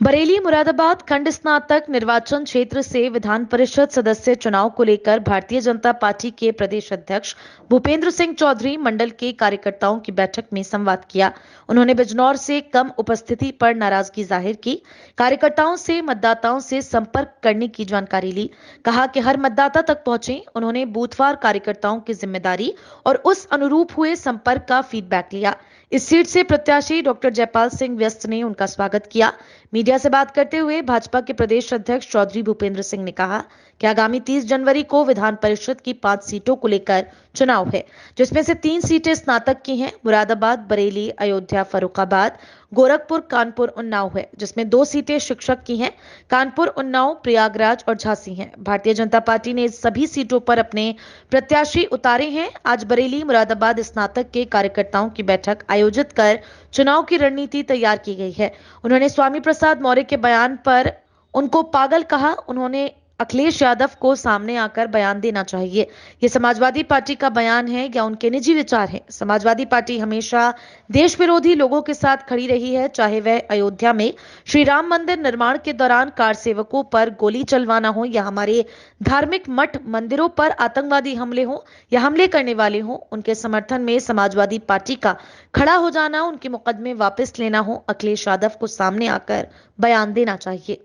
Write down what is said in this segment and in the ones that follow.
बरेली मुरादाबाद खंड स्नातक निर्वाचन क्षेत्र से विधान परिषद सदस्य चुनाव को लेकर भारतीय जनता पार्टी के प्रदेश अध्यक्ष भूपेंद्र सिंह चौधरी मंडल के कार्यकर्ताओं की बैठक में संवाद किया। उन्होंने बिजनौर से कम उपस्थिति पर नाराजगी जाहिर की। कार्यकर्ताओं से मतदाताओं से संपर्क करने की जानकारी ली। कहा कि हर मतदाता तक पहुंचे। उन्होंने बूथवार कार्यकर्ताओं की जिम्मेदारी और उस अनुरूप हुए संपर्क का फीडबैक लिया। इस सीट से प्रत्याशी डॉक्टर जयपाल सिंह व्यस्त ने उनका स्वागत किया। मीडिया से बात करते हुए भाजपा के प्रदेश अध्यक्ष चौधरी भूपेंद्र सिंह ने कहा कि आगामी 30 जनवरी को विधान परिषद की 5 सीटों को लेकर चुनाव है, जिसमें से 3 सीटें स्नातक की हैं। मुरादाबाद, बरेली, अयोध्या, फर्रुखाबाद, गोरखपुर, कानपुर, उन्नाव है, जिसमें 2 सीटें शिक्षक की हैं। कानपुर, उन्नाव, प्रयागराज और झांसी हैं। भारतीय जनता पार्टी ने इस सभी सीटों पर अपने प्रत्याशी उतारे हैं। आज बरेली मुरादाबाद स्नातक के कार्यकर्ताओं की बैठक आयोजित कर चुनाव की रणनीति तैयार की गई है। उन्होंने स्वामी प्रसाद मौर्य के बयान पर उनको पागल कहा। उन्होंने अखिलेश यादव को सामने आकर बयान देना चाहिए। ये समाजवादी पार्टी का बयान है या उनके निजी विचार है। समाजवादी पार्टी हमेशा देश विरोधी लोगों के साथ खड़ी रही है, चाहे वह अयोध्या में श्री राम मंदिर निर्माण के दौरान कार सेवकों पर गोली चलवाना हो या हमारे धार्मिक मठ मंदिरों पर आतंकवादी हमले हो या हमले करने वाले हो। उनके समर्थन में समाजवादी पार्टी का खड़ा हो जाना, उनके मुकदमे वापस लेना हो। अखिलेश यादव को सामने आकर बयान देना चाहिए।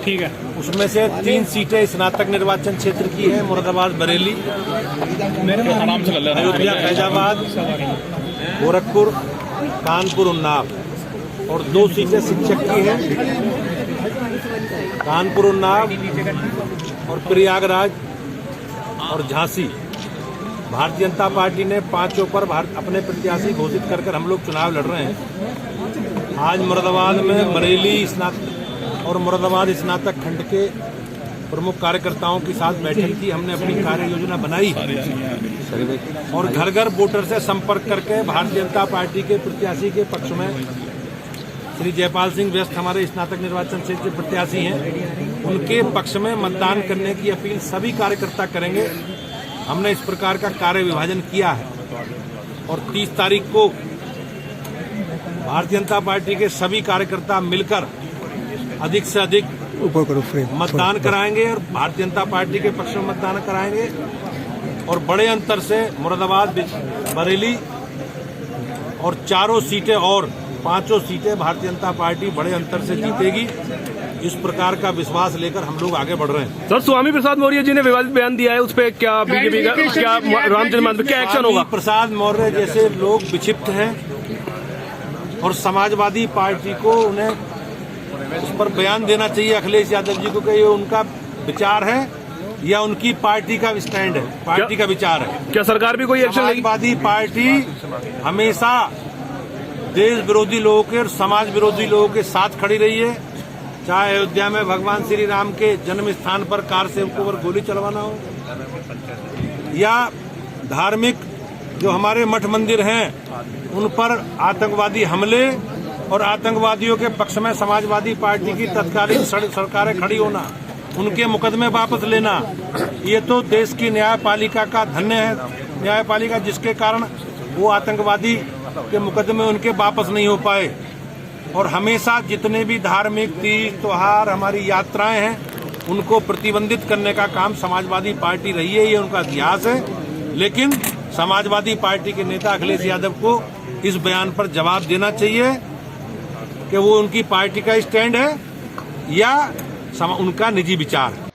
ठीक है। उसमें से 3 सीटें स्नातक निर्वाचन क्षेत्र की है, मुरादाबाद, बरेली, अयोध्या, फैजाबाद, गोरखपुर, कानपुर, उन्नाव, और 2 सीटें शिक्षक की है, कानपुर, उन्नाव और प्रयागराज और झांसी। भारतीय जनता पार्टी ने 5 पर अपने प्रत्याशी घोषित कर हम लोग चुनाव लड़ रहे हैं। आज मुरादाबाद में बरेली और मुरादाबाद स्नातक खंड के प्रमुख कार्यकर्ताओं के साथ बैठक की। हमने अपनी कार्य योजना बनाई और घर घर वोटर से संपर्क करके भारतीय जनता पार्टी के प्रत्याशी के पक्ष में श्री जयपाल सिंह व्यस्त हमारे स्नातक निर्वाचन क्षेत्र के प्रत्याशी हैं, उनके पक्ष में मतदान करने की अपील सभी कार्यकर्ता करेंगे। हमने इस प्रकार का कार्य विभाजन किया है और 30 तारीख को भारतीय जनता पार्टी के सभी कार्यकर्ता मिलकर अधिक से अधिक मतदान कराएंगे और भारतीय जनता पार्टी के पक्ष में मतदान कराएंगे और बड़े अंतर से मुरादाबाद, बरेली और 4 सीटें और 5 सीटें भारतीय जनता पार्टी बड़े अंतर से जीतेगी। इस प्रकार का विश्वास लेकर हम लोग आगे बढ़ रहे हैं। सर, स्वामी प्रसाद मौर्य जी ने विवादित बयान दिया है, उस पर क्या बीजेपी का क्या रामचंद्र मंदिर क्या एक्शन होगा? प्रसाद मौर्य जैसे लोग विक्षिप्त हैं और समाजवादी पार्टी को उन्हें उस पर बयान देना चाहिए अखिलेश यादव जी को कि ये उनका विचार है या उनकी पार्टी का स्टैंड है, पार्टी का विचार है। क्या सरकार भी कोई एक्शन लेगी? समाजवादी पार्टी हमेशा देश विरोधी लोगों के और समाज विरोधी लोगों के साथ खड़ी रही है, चाहे अयोध्या में भगवान श्री राम के जन्म स्थान पर कार सेवकों पर गोली चलवाना हो या धार्मिक जो हमारे मठ मंदिर हैं उन पर आतंकवादी हमले और आतंकवादियों के पक्ष में समाजवादी पार्टी की तत्कालीन सरकारें खड़ी होना, उनके मुकदमे वापस लेना। ये तो देश की न्यायपालिका का धन्य है, न्यायपालिका जिसके कारण वो आतंकवादी के मुकदमे उनके वापस नहीं हो पाए। और हमेशा जितने भी धार्मिक तीज त्योहार हमारी यात्राएं हैं उनको प्रतिबंधित करने का काम समाजवादी पार्टी रही है, ये उनका इतिहास है। लेकिन समाजवादी पार्टी के नेता अखिलेश यादव को इस बयान पर जवाब देना चाहिए कि वो उनकी पार्टी का स्टैंड है या उनका निजी विचार है।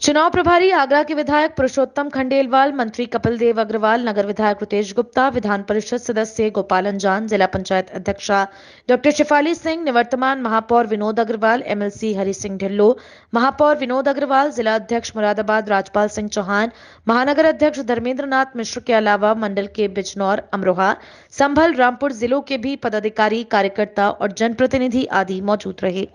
चुनाव प्रभारी आगरा के विधायक पुरुषोत्तम खंडेलवाल, मंत्री कपिल देव अग्रवाल, नगर विधायक रुतेश गुप्ता, विधान परिषद सदस्य गोपाल अंजान, जिला पंचायत अध्यक्षा डॉक्टर शिफाली सिंह, निवर्तमान महापौर विनोद अग्रवाल, एमएलसी हरि सिंह ढिल्लो, महापौर विनोद अग्रवाल, जिला अध्यक्ष मुरादाबाद राजपाल सिंह चौहान, महानगर अध्यक्ष धर्मेंद्र नाथ मिश्र के अलावा मंडल के बिजनौर, अमरोहा, संभल, रामपुर जिलों के भी पदाधिकारी, कार्यकर्ता और जनप्रतिनिधि आदि मौजूद रहे।